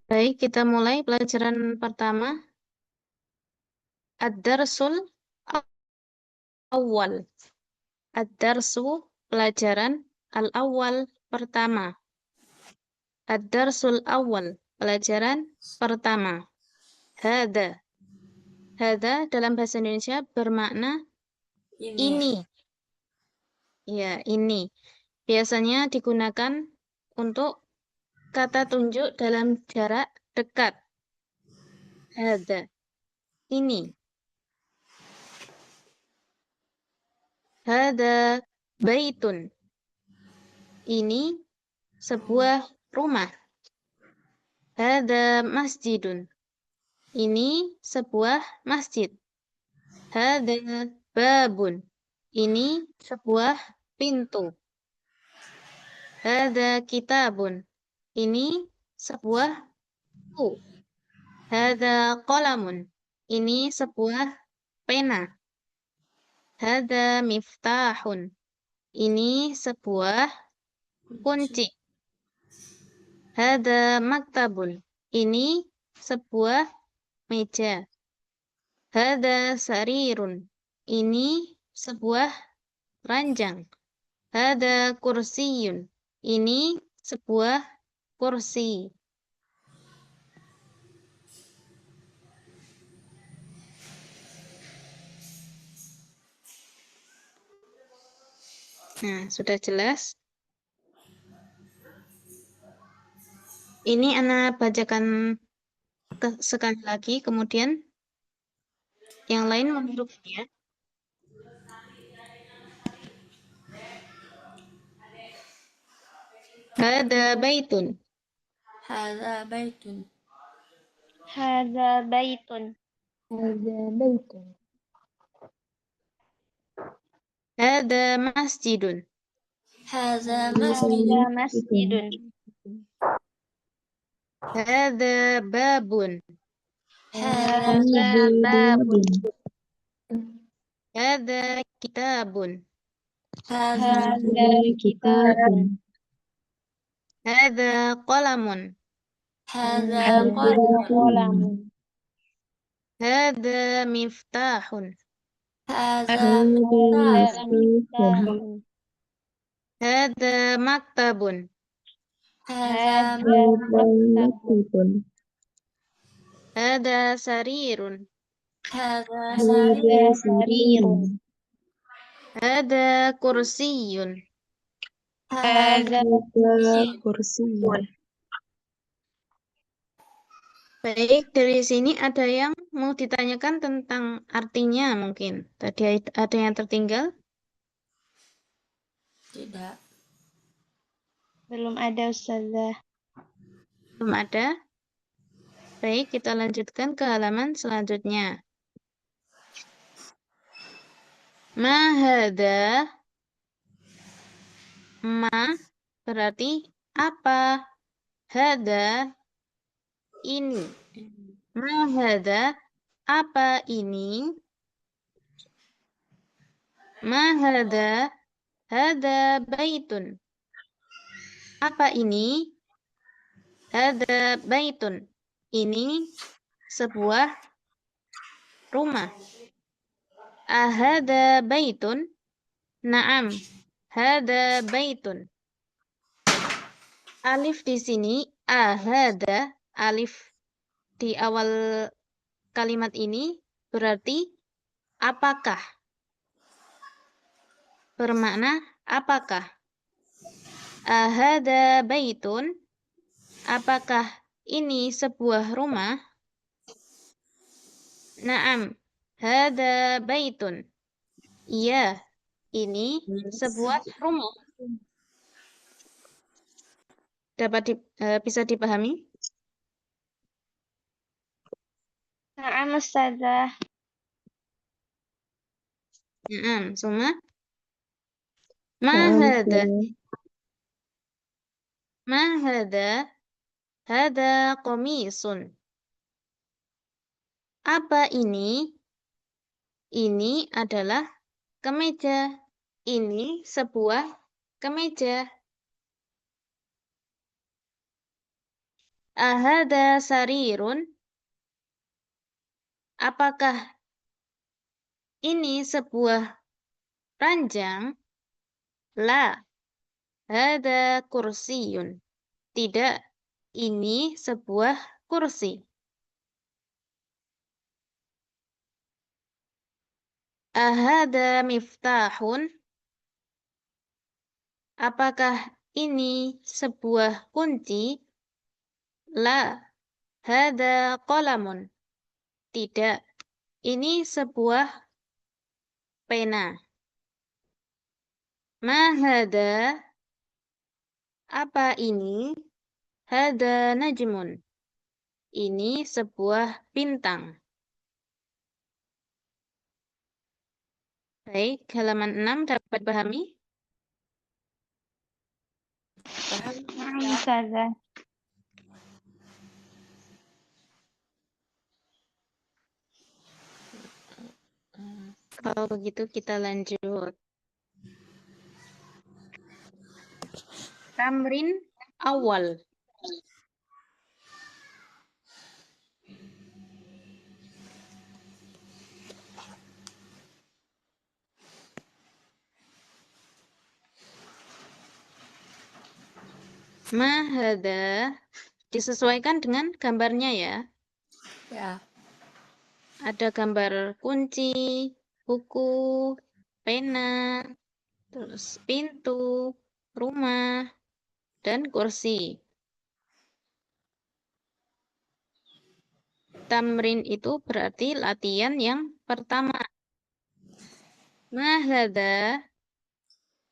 Baik, kita mulai pelajaran pertama. Ad-darsul awal. Ad-darsu, pelajaran al-awwal, pertama. Ad-darsul awal, pelajaran pertama. Hada. Hada dalam bahasa Indonesia bermakna ini. Ya, ini. Biasanya digunakan untuk kata tunjuk dalam jarak dekat. Hada. Ini. Hada baitun. Ini sebuah rumah. Hada masjidun. Ini sebuah masjid. Hada babun. Ini sebuah pintu. Hada kitabun. Ini sebuah buku. Hada qalamun. Ini sebuah pena. Hada miftahun. Ini sebuah kunci. Hada maktabun. Ini sebuah meja. Hada sarirun. Ini sebuah ranjang. Hada kursiyun. Ini sebuah kursi. Nah, sudah jelas. Ini Ana bacakan sekali lagi, kemudian yang lain menirukannya. Hada baitun. Hada baitun. Hadza baitun. Hada baitun. Hada masjidun. Hada Hadza masjidun. masjidun. Hada babun. Hadza babun. Hada kitabun. Hada Hadza kitabun. Hada qalamun. Hada Hadza qalamun. Hada miftahun. Hada Hadza miftahun. Hada maktabun. Hada Hadza maktabun. Hada sarirun. Hada Hadza sarirun. Hada kursiyun. Hadza kursiyun. Baik, dari sini ada yang mau ditanyakan tentang artinya mungkin. Tadi ada yang tertinggal? Tidak. belum ada Ustazah. Belum ada? Baik, kita lanjutkan ke halaman selanjutnya. Ma hada. Ma berarti apa? Hada ini. Ma hada apa ini? Ma hada? Hada baitun. Apa ini? Hada baitun. Ini sebuah rumah. Ahada baitun? Naam. Hada baitun. Alif di sini, ahada, alif di awal kalimat ini berarti apakah? Bermakna apakah? Ahada baitun? Apakah ini sebuah rumah? Naam, hada baitun. Iya, ini sebuah rumah. Bisa dipahami? Na'am Ustazah. Naam, Suma. Ma hada? Ma hada? Hada qamisun. Apa ini? Ini adalah kemeja. Ini sebuah kemeja. Ahada sarirun? Apakah ini sebuah ranjang? La. Hada kursiyun. Tidak, ini sebuah kursi. Ahada miftahun? Apakah ini sebuah kunci? La. Hada qalamun. Tidak, ini sebuah pena. Ma hada? Apa ini? Hada najmun. Ini sebuah bintang. Baik, halaman 6 dapat dipahami? Paham? Na'am Ustazah. Kalau begitu kita lanjut. Tamrin awal. Ma hada? Disesuaikan dengan gambarnya ya. Ya. Ada gambar kunci, buku, pena, terus pintu, rumah, dan kursi. Tamrin itu berarti latihan yang pertama. Ma hada?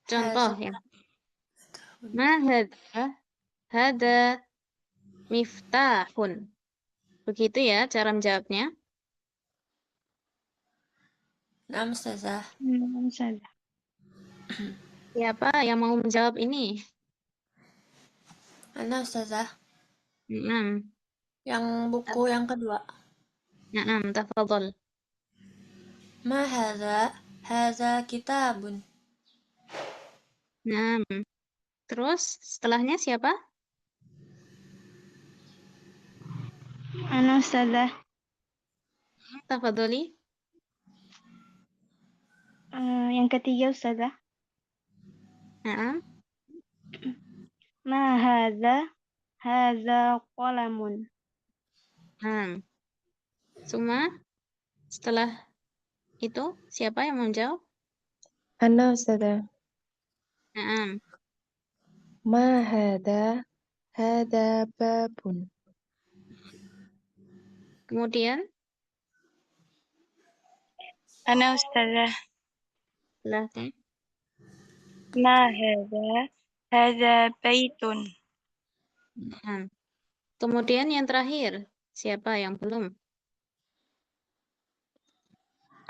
Contoh ya. Ma hada? Hada miftahun. Begitu ya cara menjawabnya. Na'am Ustazah. Na'am Ustazah. Siapa yang mau menjawab ini? Ana Ustazah. Naam. Yang buku yang kedua. Naam, tafadhol. Ma hadza? Hadza kitabun. Naam. Terus setelahnya siapa? Ana Ustazah. Tafadholi. Yang ketiga Ustazah. Naam. Ma hadza? Hadza qalamun. Naam. Suma, setelah itu siapa yang mau menjawab? Ana Ustazah. Naam. Ma hada? Hada babun. Kemudian Ana Ustazah. silahkan. Ma hadza? Hadza baitun. Naam. Kemudian yang terakhir, siapa yang belum?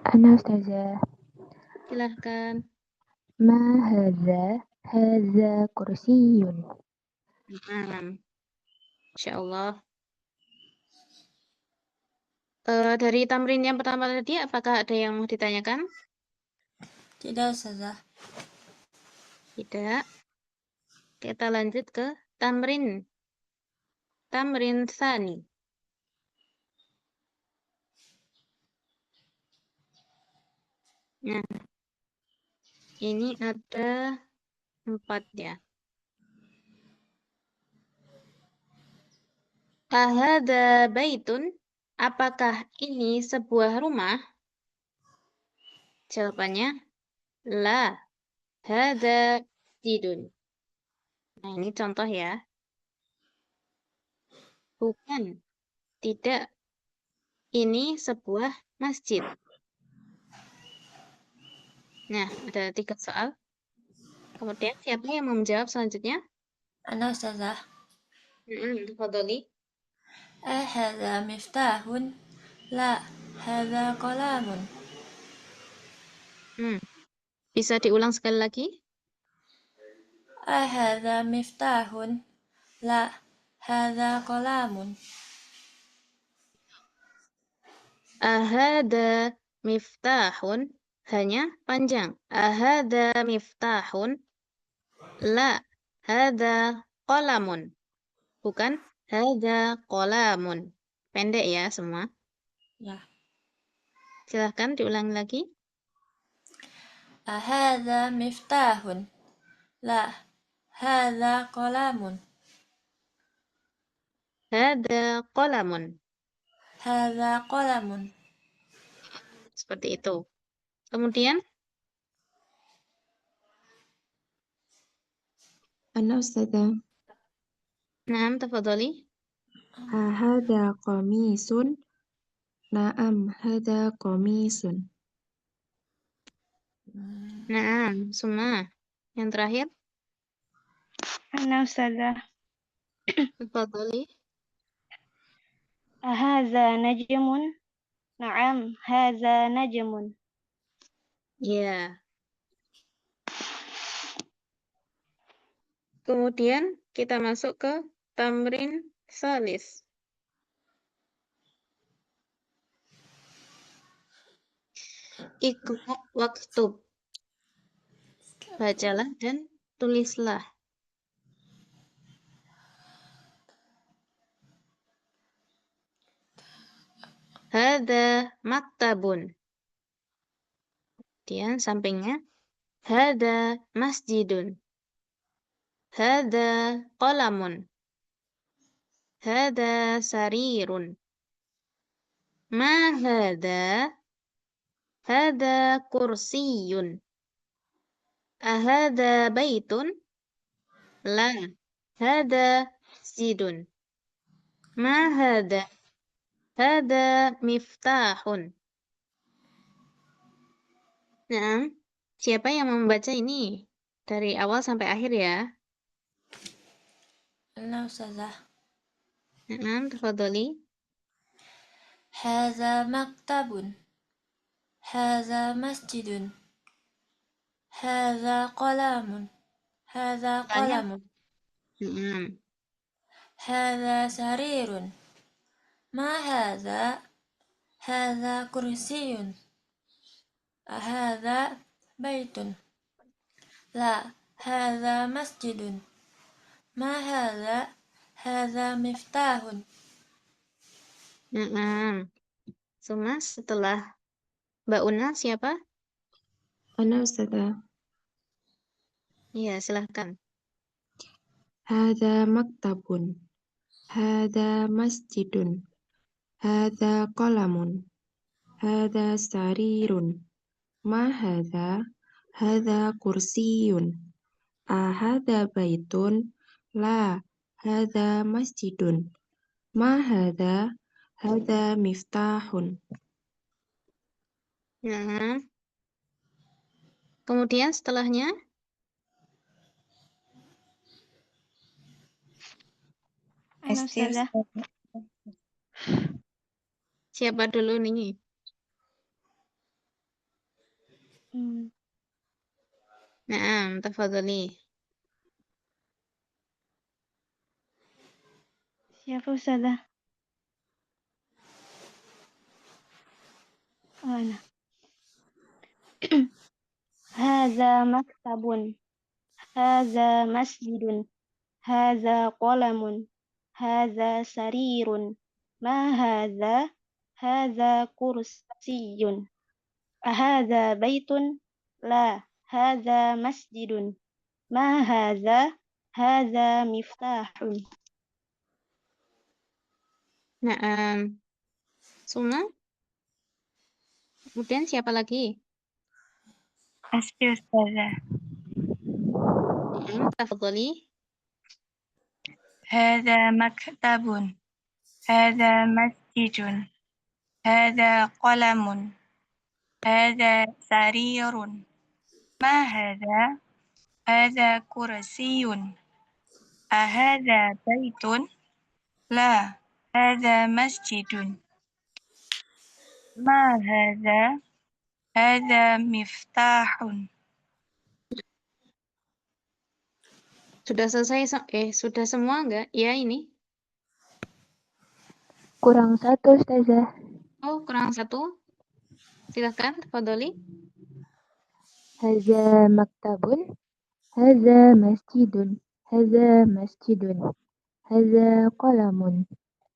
Ana Ustazah. Silahkan. Ma hadza? Hadza kursiyun. Naam. Insyaallah. Dari tamrin yang pertama tadi, apakah ada yang mau ditanyakan? Tidak Ustazah. Tidak. Kita lanjut ke tamrin. Tamrin tsani. Nah, ini ada 4 ya. Ahada baitun? Apakah ini sebuah rumah? Jawabannya, la. Hada tidun. Nah, ini contoh ya. Bukan. Tidak. Ini sebuah masjid. Nah, ada 3 soal. Kemudian siapa yang mau menjawab selanjutnya? Ana Ustazah. Tafadholi. Hadza miftahun? La. Hadza qalamun. Bisa diulang sekali lagi? Hadza miftahun? La. Hadza qalamun. Ahada miftahun? Hanya panjang. Ahada miftahun? La. Hada qalamun. Bukan Hadza qalamun. Pendek ya semua. Ya. Silahkan diulangi lagi. Ahadza miftahun? La, hadza qalamun. Hadza qalamun. Hadza qalamun. Seperti itu. Kemudian, Ana Ustazah. Naam, tafadhali. Ahada qamisun? Naam, hada qamisun. Naam, Suma. Yang terakhir, Ana Ustazah. tafadhali. Ahaza najmun? Naam, haza najmun. Ya. Kemudian kita masuk ke tamrin salis. Iqra waktub. Bacalah dan tulislah. Hada maktabun. Kemudian sampingnya. Hada masjidun. Hada qalamun. Hada sarirun. Ma hada? Hada kursiyun. Ahada baitun? La. Hada masjidun. Ma hada? Hada miftahun. Nah, siapa yang membaca ini? Dari awal sampai akhir ya. Ana Ustazah. Nah, tafadholi. Hadza maktabun. Hadza masjidun. Hadza qalamun. Hadza Soalnya, qalamun. hmm, Hadza sarirun. Ma hadza? Hadza kursiyun. Ahadza baitun? La, hadza masjidun. Ma hadza? Hadza miftahun. Suma setelah Mbak Una siapa? Ana Ustazah. Iya, silahkan. Hada maktabun. Hada masjidun. Hada qalamun. Hada sarirun. Ma hada? Hada kursiyun. Ahada baitun? La, hada masjidun. Ma hada? Hada miftahun. Nah, kemudian setelahnya, Ana Ustazah. siapa dulu nih? Nah, tafadholi. Siapa Ustazah? Oh, Ana. Haza maktabun. Haza masjidun. Haza qalamun. Haza sarirun. Ma haza? Haza kursiyun. Ahaza baitun? La, haza masjidun. Ma haza? Haza miftahun. Nah, Suma. Kemudian siapa lagi? Asfi Ustazah. Tafadholi. Hada maktabun. Hada masjidun. Hada qalamun. Hada sarirun. Ma hada? Hada kursiyun. Ahada baitun? La, hada masjidun. Ma hada? Hada miftahun. Sudah selesai? Sudah semua enggak? Ya, ini. Kurang satu Ustazah. Oh, kurang satu. Silahkan, tafadholi. Haza maktabun. Haza masjidun. Haza masjidun. هذا قلم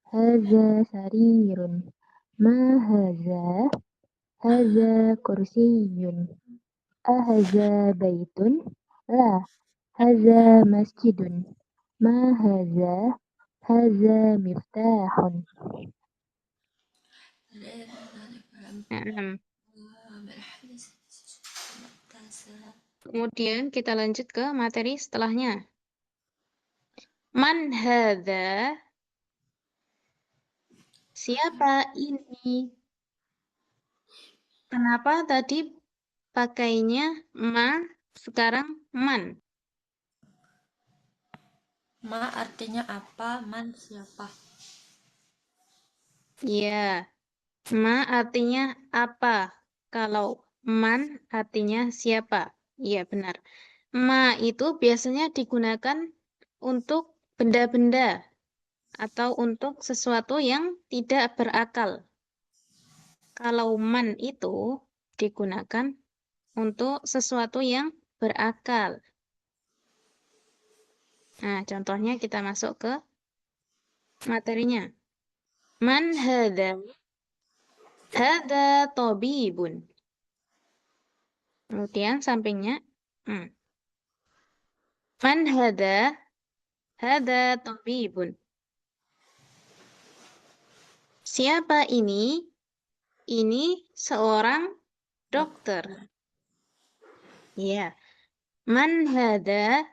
هذا سرير ما هذا كرسي أهذا بيت لا هذا مسجد ما هذا مفتاح Nah, kemudian kita lanjut ke materi setelahnya. Man hadza? Siapa ini? Kenapa tadi pakainya ma, sekarang man? Ma artinya apa? Man siapa? Ya, ma artinya apa? Kalau man artinya siapa? Iya, benar. Ma itu biasanya digunakan untuk benda-benda atau untuk sesuatu yang tidak berakal. Kalau man itu digunakan untuk sesuatu yang berakal. Nah, contohnya kita masuk ke materinya. Man hadza? Hadza tabibun. Kemudian sampingnya. Man hadza? Hadza tabibun. Siapa ini? Ini seorang dokter. Ya. Man hadza?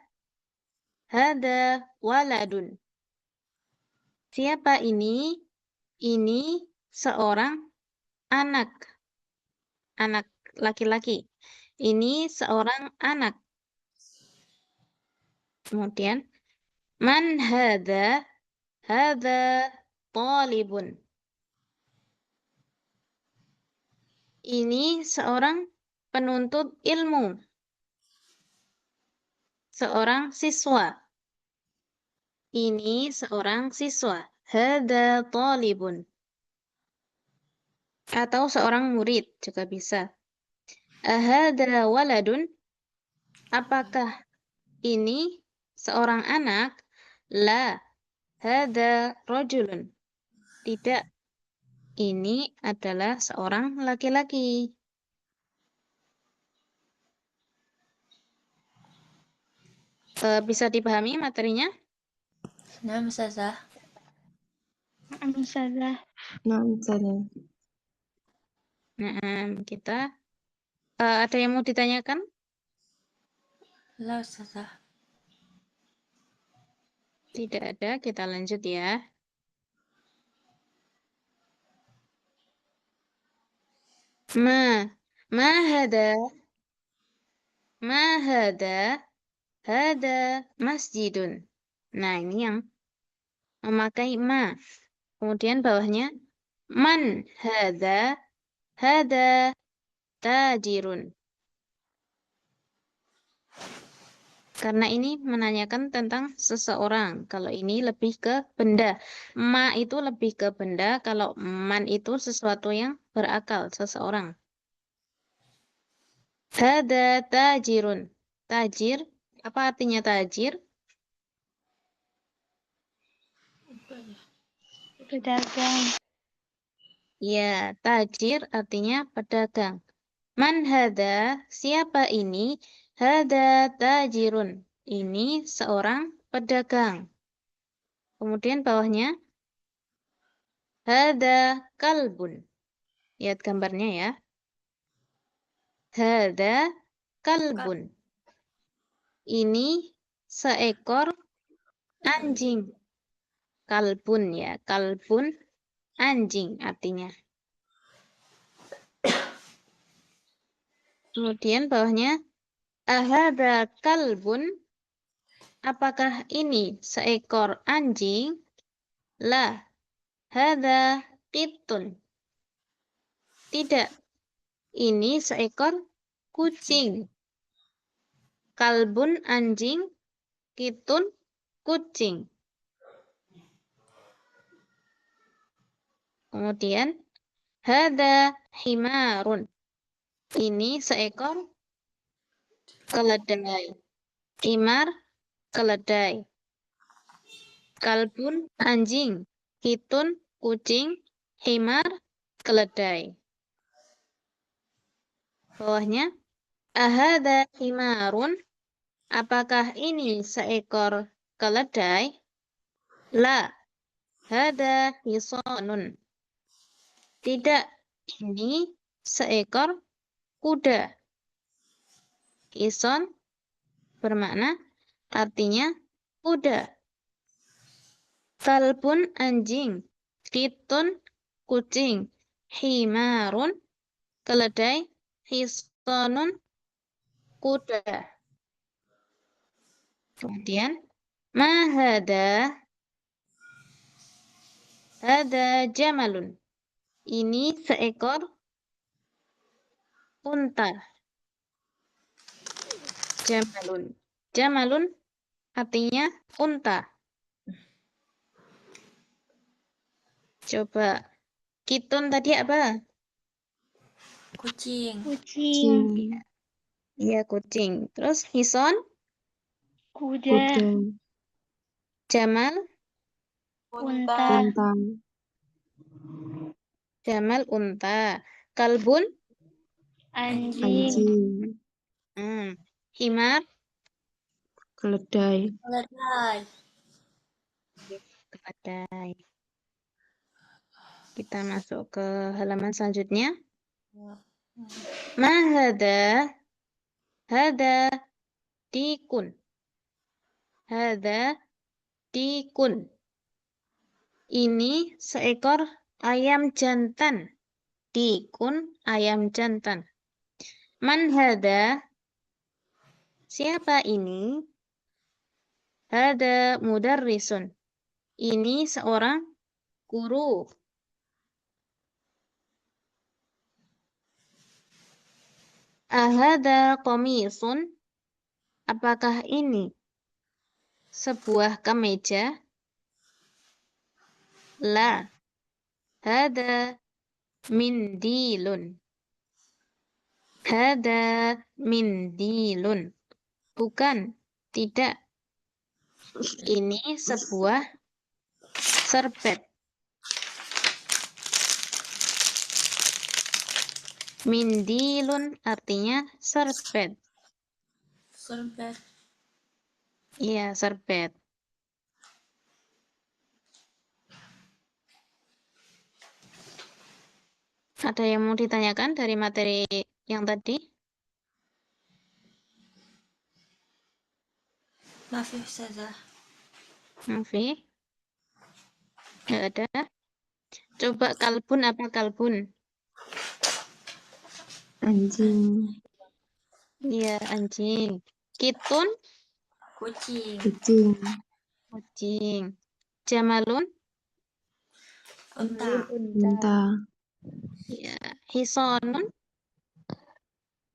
Hadza waladun. Siapa ini? Ini seorang anak. Anak laki-laki. Ini seorang anak. Kemudian, man hadza? Hadza talibun. Ini seorang penuntut ilmu. Seorang siswa. Ini seorang siswa. Hadza talibun. Atau seorang murid juga bisa. Ahadza waladun? Apakah ini seorang anak? La. Hadza rajulun. Tidak. Ini adalah seorang laki-laki. Bisa dipahami materinya? Nah, Ustazah. Ustazah. Nah, Ustazah. Nah, kita ada yang mau ditanyakan? La Ustazah. Tidak ada, kita lanjut ya. Ma hada? Ma hada? Hada masjidun. Nah, ini yang memakai ma. Kemudian bawahnya man hada? Hada tajirun. Karena ini menanyakan tentang seseorang. Kalau ini lebih ke benda. Ma itu lebih ke benda. Kalau man itu sesuatu yang berakal, seseorang. Hada tajirun. Tajir, apa artinya tajir? Pedagang. Ya, tajir artinya pedagang. Man hada? Siapa ini? Hada tajirun. Ini seorang pedagang. Kemudian bawahnya. Hada kalbun. Lihat gambarnya ya. Hada kalbun. Ini seekor anjing. Kalbun ya. Kalbun anjing artinya. Kemudian bawahnya. Ahada kalbun. Apakah ini seekor anjing? La. Hada qitun. Tidak. Ini seekor kucing. Kalbun anjing, kitun kucing. Kemudian hada himarun. Ini seekor keledai. Himar keledai. Kalbun, anjing. Kitun, kucing. Himar, keledai. Bawahnya, ahada himarun. Apakah ini seekor keledai? La, hada hisonun. Tidak, ini seekor kuda. Hison bermakna artinya kuda. Kalbun anjing, kitun kucing, himarun keledai, hisonun kuda. Kemudian mahada, hada jamalun. Ini seekor unta. Jamalun. Jamalun artinya unta. Coba kitun tadi apa? Kucing. Kucing. Iya, kucing. Terus hison, Kuda. jamal, Unta. jamal unta. Kalbun, Anjing. himar, Keledai. Keledai. keledai. Kita masuk ke halaman selanjutnya. Mahada, hada dikun. Hada dikun. Ini seekor ayam jantan. Dikun, ayam jantan. Man hada? Siapa ini? Hada mudarrisun. Ini seorang guru. Ahada komisun? Apakah ini sebuah kemeja? La. Hada mindilun. Hada mindilun. Bukan, tidak. Ini sebuah serbet. Mindilun artinya serbet. Serbet. Iya, serbet. Ada yang mau ditanyakan dari materi yang tadi? Maaf ya Ustazah. Mafi? Nggak ada. Coba kalbun apa kalbun? Anjing. Iya, anjing. Kitun? Kucing. Kucing. Kucing. Jamalun? Unta. Unta. Iya. Hisonun?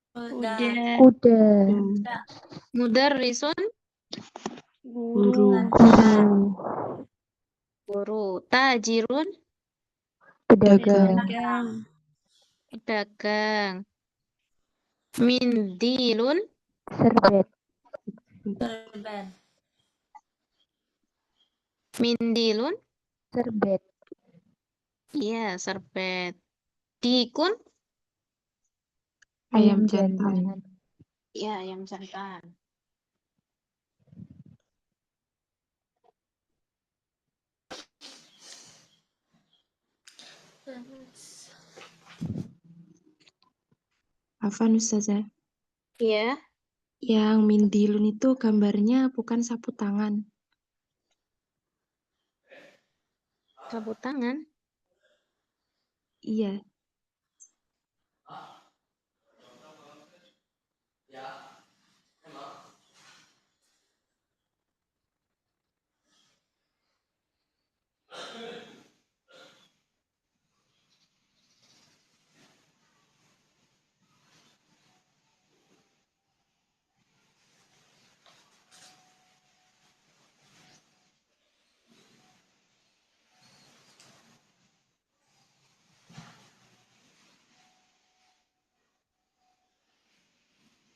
Kuda. Kuda. Mudarrisun? Guru. Guru. Tajirun? Pedagang. Pedagang. Mindilun? Serbet. Serbet. Mindilun? Serbet. Iya, serbet. Dikun? Ayam jantan. Iya, ayam jantan. Afan Ustazah. Iya. Yang mindilun itu gambarnya bukan sapu tangan. Sapu tangan? Iya.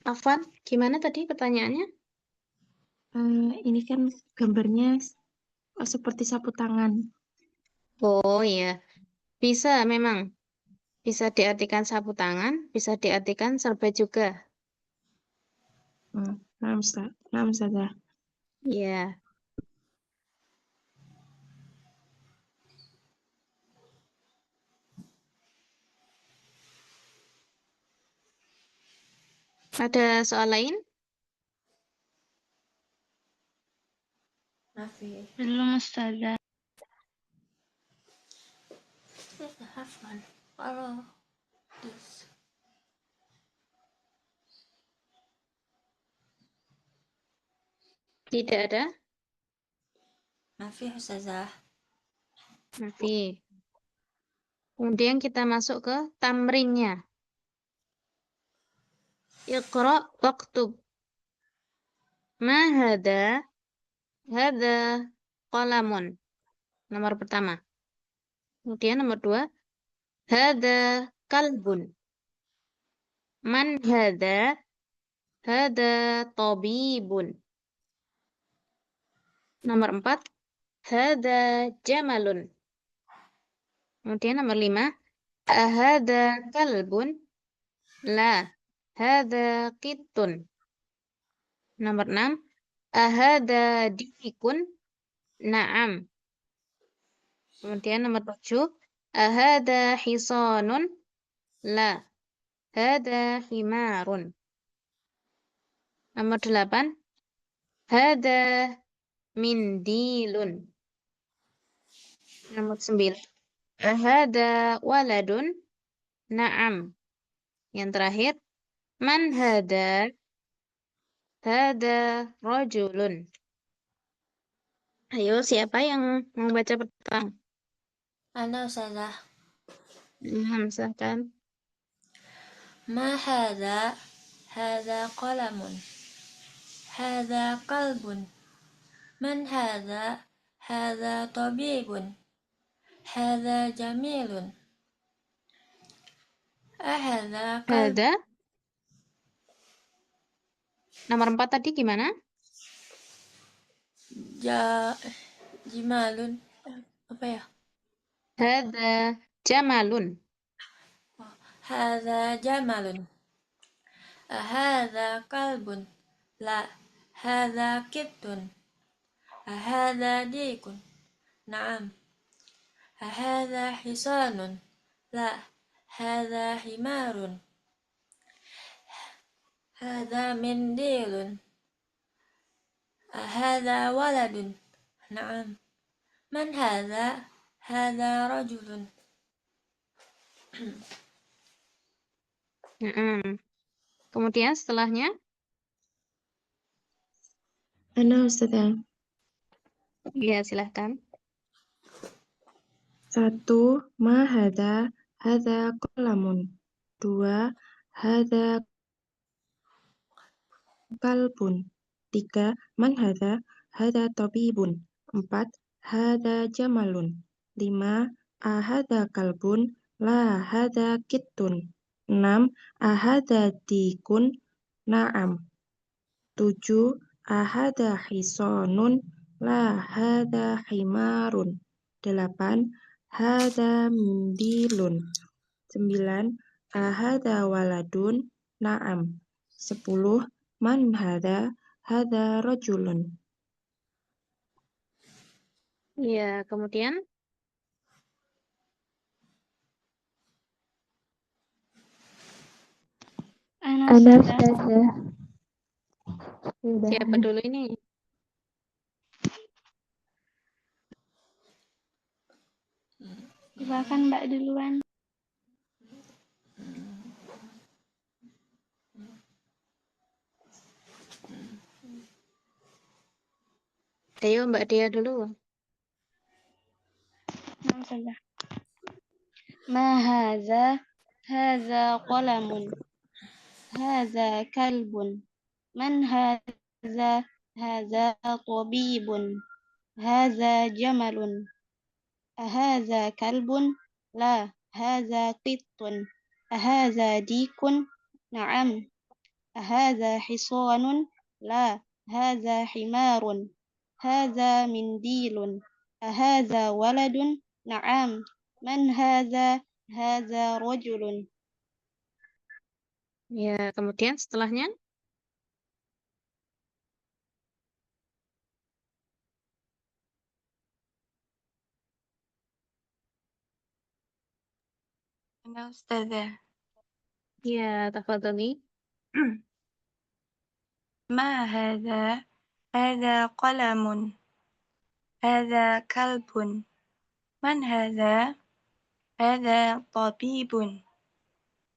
Afwan, gimana tadi pertanyaannya? Ini kan gambarnya seperti sapu tangan. Oh iya, bisa memang. Bisa diartikan sapu tangan, bisa diartikan serbet juga. Naam, Ustazah. Iya. Ada soal lain? Nafi. Belum, Ustazah. Have fun. Follow this. Tidak ada? Nafi Ustazah. Nafi. Kemudian kita masuk ke tamrinnya. Iqra waktub. Ma hada? Hada qalamun. Nomor pertama. Kemudian nomor dua. Hada kalbun. Man hada? Hada tabibun. Nomor empat. Hada jamalun. Kemudian nomor lima. Ahada kalbun? La. Hada kittun. Nomor enam. Ahada dikun? Naam. Kemudian nomor 7. Ahada hisanun? La. Hada himarun. Nomor 8. Hada mindilun. Nomor 9. Ahada waladun? Naam. Yang terakhir. Man hada? Hada rajulun. Ayo, siapa yang mau baca pertama? Ana Ustazah. Misalkan. Ma hadha? Hadha qalamun. Hadha qalbun. Man hadha? Hadha tabibun. Hadha jamilun. Ahadha qalb. Hada. Nomor 4 tadi gimana? Jimalun. Apa ya? Hada jamalun. Hadha jamalun. Ahadha kalbun. La. Hadha kittun. Ahadha dikun. Naam. Ahadha hisanun. La. Hadha himarun. Hadha mindilun. Ahadha waladun. Naam. Man hadha? Hadha rajulun. Kemudian setelahnya? Ana, Ustazah. Ya, silahkan. 1. Ma hada? Hada qalamun. 2. Hada kalbun. 3. Man hada? Hada tabibun. 4. Hada jamalun. 5. Ahada kalbun. La hada kittun. 6. Ahada dikun. Naam. 7. Ahada hisonun. La hada himarun. 8. Hada mindilun. 9. Ahada waladun. Naam. 10. Man hada? Hada rajulun. Ya, kemudian? Ana Ustazah. Siapa dulu ini? Silakan Mbak duluan. Ayo Mbak Dia dulu. Naam, Ustazah. Ma hadza? Hadza qalamun. Hadza kalbun. Man hadza? Hadza tabibun. Hadza jamalun. Ahadza kalbun? La, hadza qittun. Ahadza dikun? Na'am. Ahadza hisanun? La, hadza himarun. هذا منديل. أهذا ولد؟ نعم. من هذا؟ هذا رجل. Ya, kemudian setelahnya. أنا أستاذة. Ya, tafadhali. ما هذا؟ هذا قلم. هذا كلب. من هذا؟ هذا طبيب.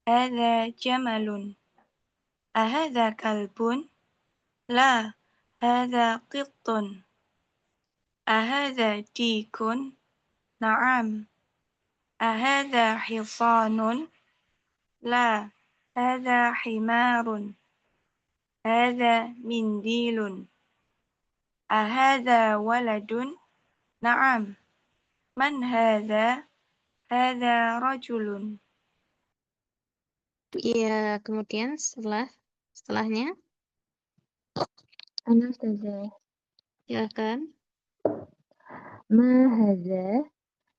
هذا جمل. أهذا كلب؟ لا، هذا قط. أهذا ديك؟ نعم. أهذا حصان؟ لا، هذا حمار. هذا منديل. أهذا ولد؟ نعم. من هذا؟ هذا رجل. Ya, kemudian setelahnya. أنا أستاذة. Silakan. ما هذا؟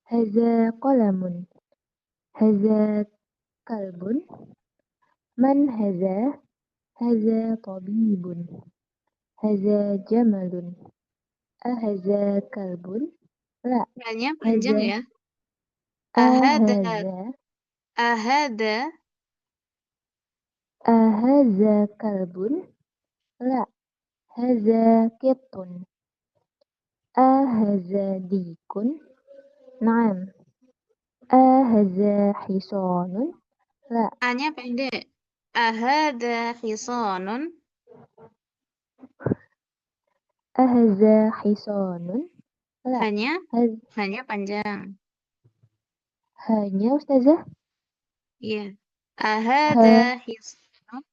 هذا قلم. هذا كلب. من هذا؟ هذا طبيب. هذا جمل. أهذا كلب؟ لا، Hanya panjang هذا ya. Ahada, أهذا ahada, أهذا كلب؟ لا، هذا قط. أهذا ديك؟ نعم. أهذا حصان؟ لا، A-nya pendek. Ahada hisanun. أهذا حصان؟ لا، Hanya panjang. hanya Ustazah. Ya. Ahada hisanun.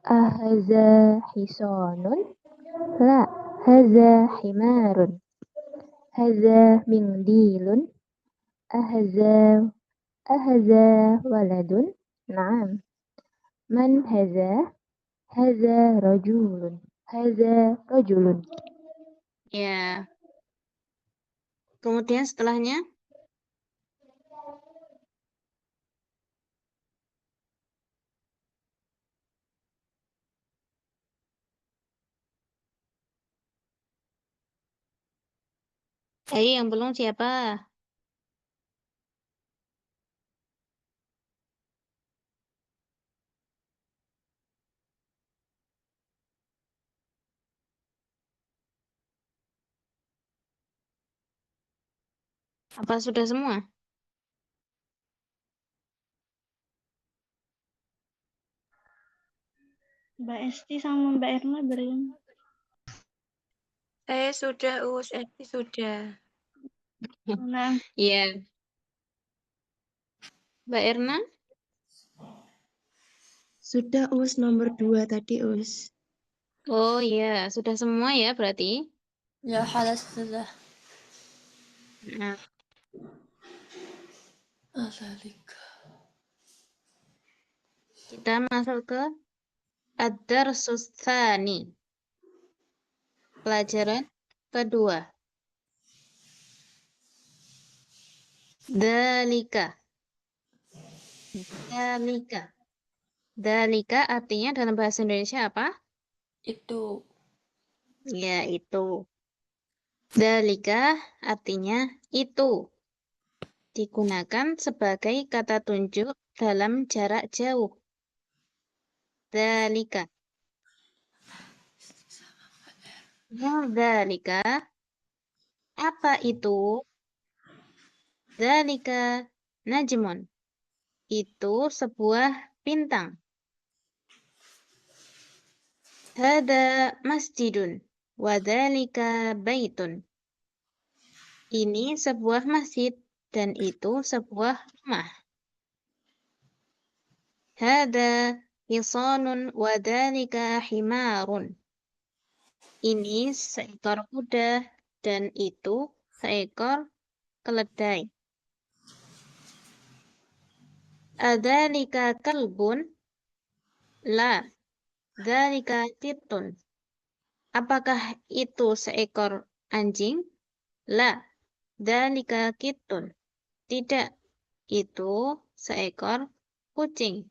أهذا حصان؟ لا، هذا حمار. هذا منديل. أهذا ولد؟ نعم. من هذا؟ هذا رجل. هذا رجل. Ya. Kemudian setelahnya. Yang belum siapa? Apa sudah semua? Mbak Esti sama Mbak Erna belum. Saya sudah, Esti sudah. Nah, Iya. Mbak Erna? Sudah nomor 2 tadi Oh iya, sudah semua ya berarti. Ya, halas sudah. Nah, kita masuk ke ad-darsus tsani. Pelajaran kedua. Dalika. Dalika. Dalika artinya dalam bahasa Indonesia apa? Itu. Ya, itu. Dalika artinya itu. Digunakan sebagai kata tunjuk dalam jarak jauh. Dalika. Dalika. Apa itu? Dalika najmun. Itu sebuah bintang. Hada masjidun. Wadhalika baitun. Ini sebuah masjid dan itu sebuah rumah. Hada hisanun wadhalika himarun. Ini seekor kuda dan itu seekor keledai. Adzalika kalbun? La, dzalika qitun. Apakah itu seekor anjing? La, dzalika kittun. Tidak, itu seekor kucing.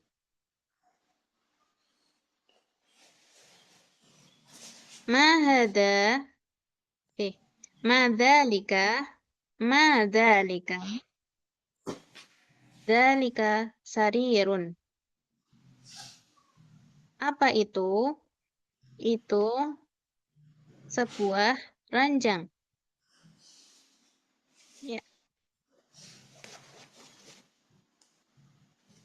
Ma hada? Ma dzalika? Ma dzalika? Dzalika sarirun. Apa itu? Itu sebuah ranjang. Ya.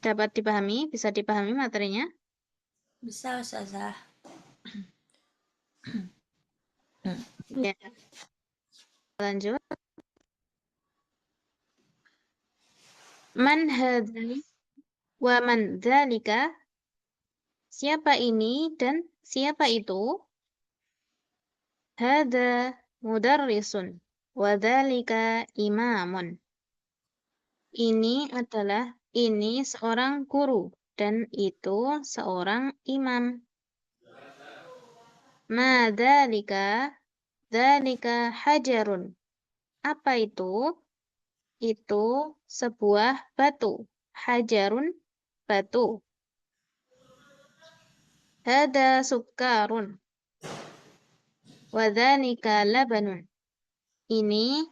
Dapat dipahami? Bisa dipahami materinya? Bisa, Ustazah. Ya. Lanjut. Man hadza wa man dzalika? Siapa ini dan siapa itu? Hada mudarrisun wa dzalika imamun. Ini seorang guru dan itu seorang imam. Ma dzalika? Dzalika hajarun. Apa itu? Itu sebuah batu. Hajarun, batu. Hada sukkarun. Wa dzalika labanun. Ini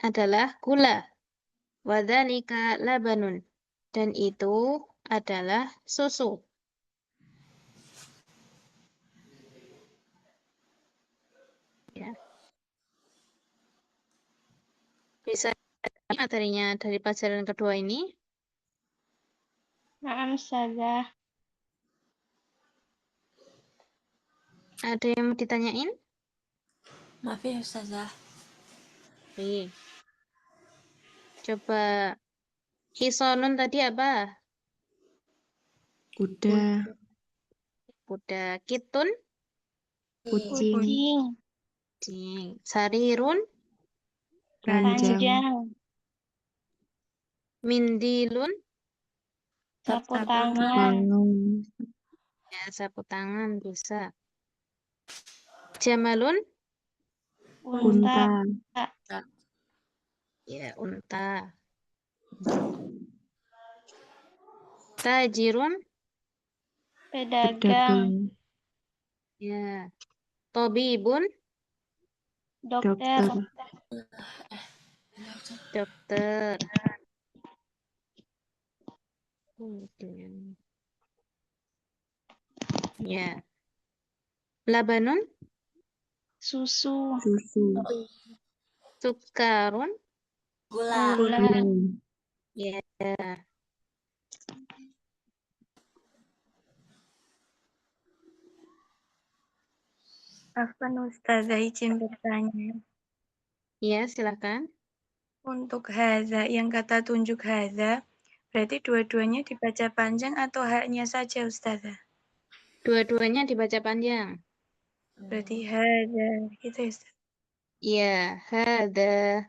adalah gula. Wa dzalika labanun. Dan itu adalah susu. Ya. Bisa materinya dari pelajaran kedua ini? Na'am, Ustazah. Ada yang mau ditanyain? Maaf ya, Ustazah. Oke. Coba hisonun tadi apa? Kuda, Kuda. Kitun? kucing, Kucing. Sarirun? ranjang, Ranjang. Mindilun? Sapu Sapu tangan. pangan, Ya, sapu tangan bisa. Jamalun? Unta. unta, Ya, unta. Tajirun? Pedagang. pedagang, Ya. Tobibun? Dokter. Dokter. Kemudian. Ya. Labanun? Susu. susu, Sukarun? Gula. Gula. Ya. Afwan Ustazah, izin bertanya. Ya, silakan. Untuk haza, yang kata tunjuk haza, berarti dua-duanya dibaca panjang atau haknya saja, Ustazah? Dua-duanya dibaca panjang. Berarti haza, gitu ya, Ustazah? Ya, hada.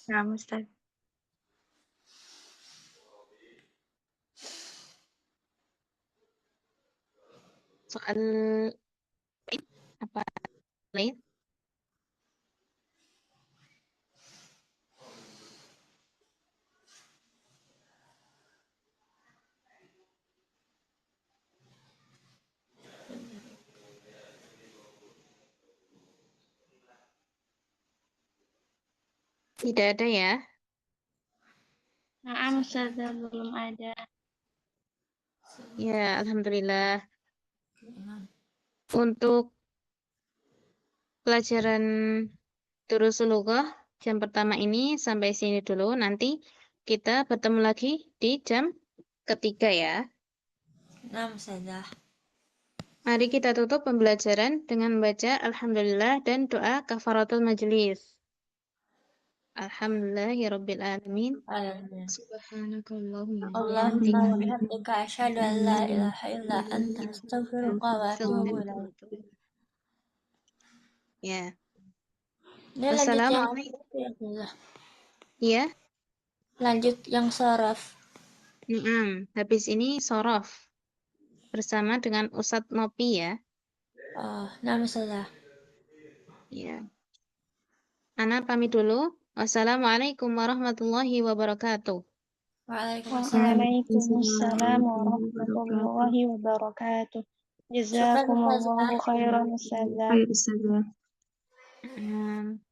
Nah, Ustazah. Soal apa lain? Tidak ada ya. Na'am, Ustazah, belum ada. Ya, alhamdulillah. Untuk pelajaran Durusul Lughah jam pertama ini sampai sini dulu. Nanti kita bertemu lagi di jam ketiga ya. Nah, Ustazah. Mari kita tutup pembelajaran dengan membaca Alhamdulillah dan doa kafaratul majlis. Alhamdulillahirabbil alamin. Amin. Subhanakallahumma wa Allahumma wa bihamdika bihamdika asyhadu an la ilaha illa anta astaghfiruka wa atubu ilaik. Ya. Ini lanjut yang Wassalamualaikum. ya, Ustazah. Ya. Lanjut yang saraf. Habis ini sorof bersama dengan Ustadz Nopi ya. نعم أستاذة. Ya. Ana pamit dulu. Wassalamualaikum warahmatullahi wabarakatuh. Waalaikumsalam. Waalaikumsalam warahmatullahi wabarakatuh. Jazakumullahu khairan Ustazah. Baik, Ustazah. Hmm.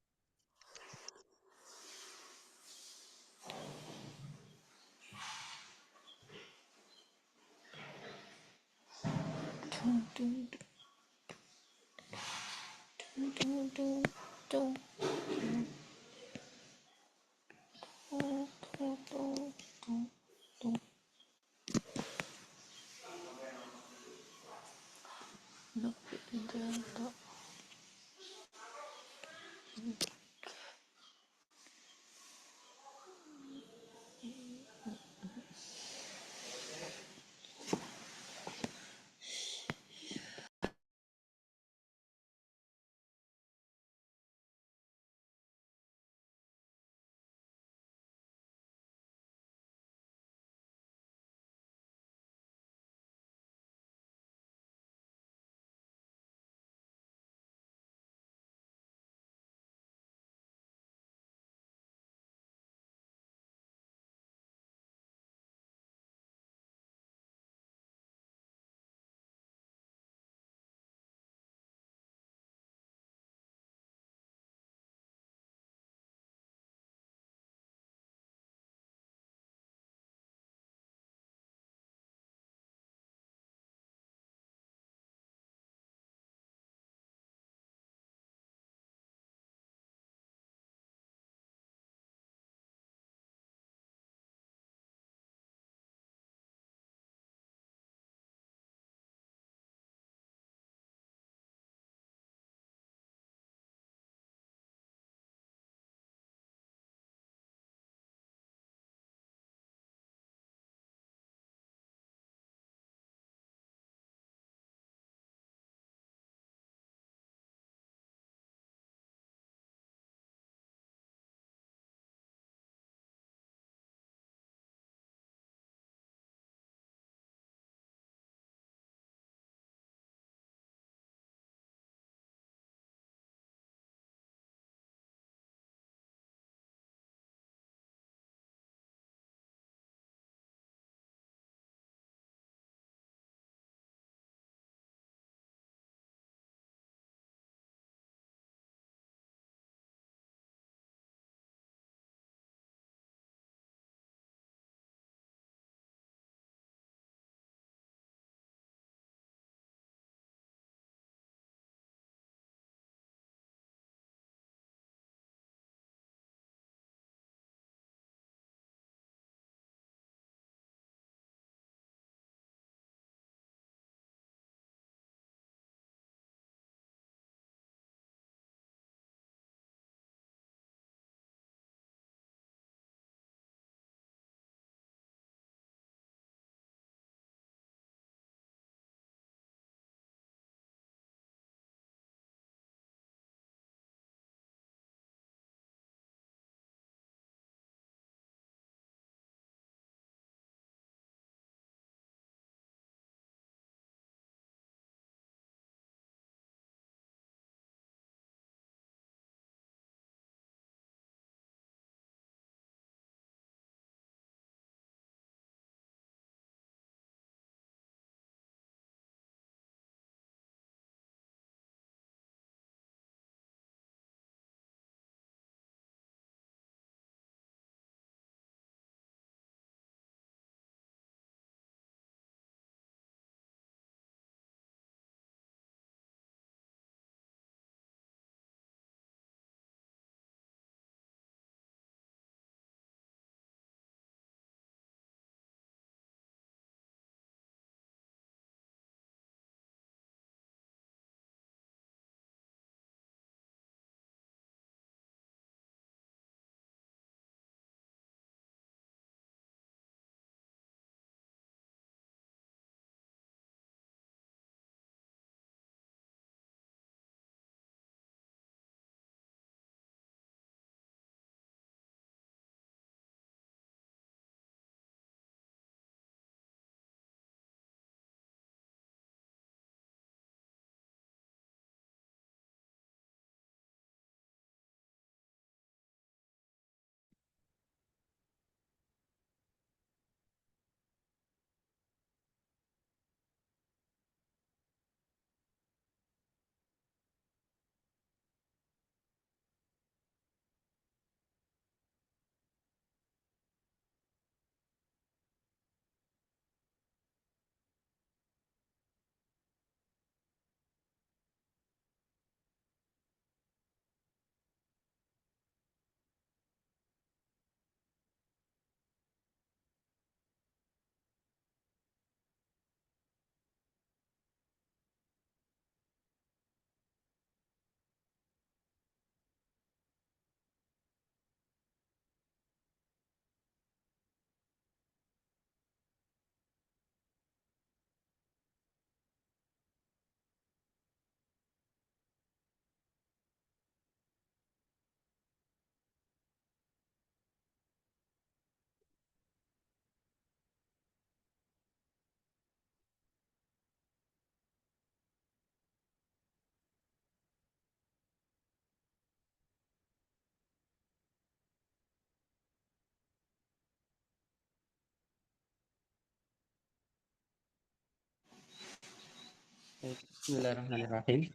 Bismillahirrahmanirrahim.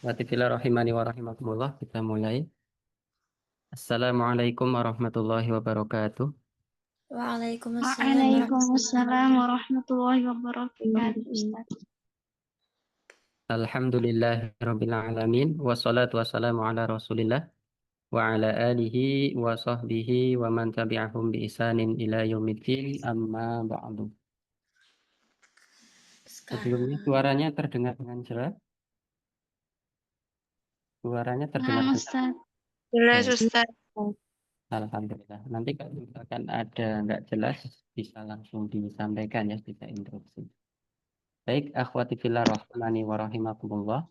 Watifillah rahimani wa rahimakumullah. Kita mulai. Assalamualaikum warahmatullahi wabarakatuh. Waalaikumsalam Waalaikumsalam warahmatullahi wabarakatuh, Ustaz. Alhamdulillahirabbil alamin wassalatu wassalamu ala Rasulillah wa ala alihi wa sahbihi wa man tabi'ahum bi ihsanin ila yaumiddin, amma ba'du. Sebelumnya suaranya terdengar dengan jelas? Suaranya terdengar Nah, jelas? Ustaz. Jelas, Ustaz. Alhamdulillah. Nanti kalau misalkan ada nggak jelas bisa langsung disampaikan ya, bisa interupsi. Baik, akhwati fillah rahimani wa rahimakumullah.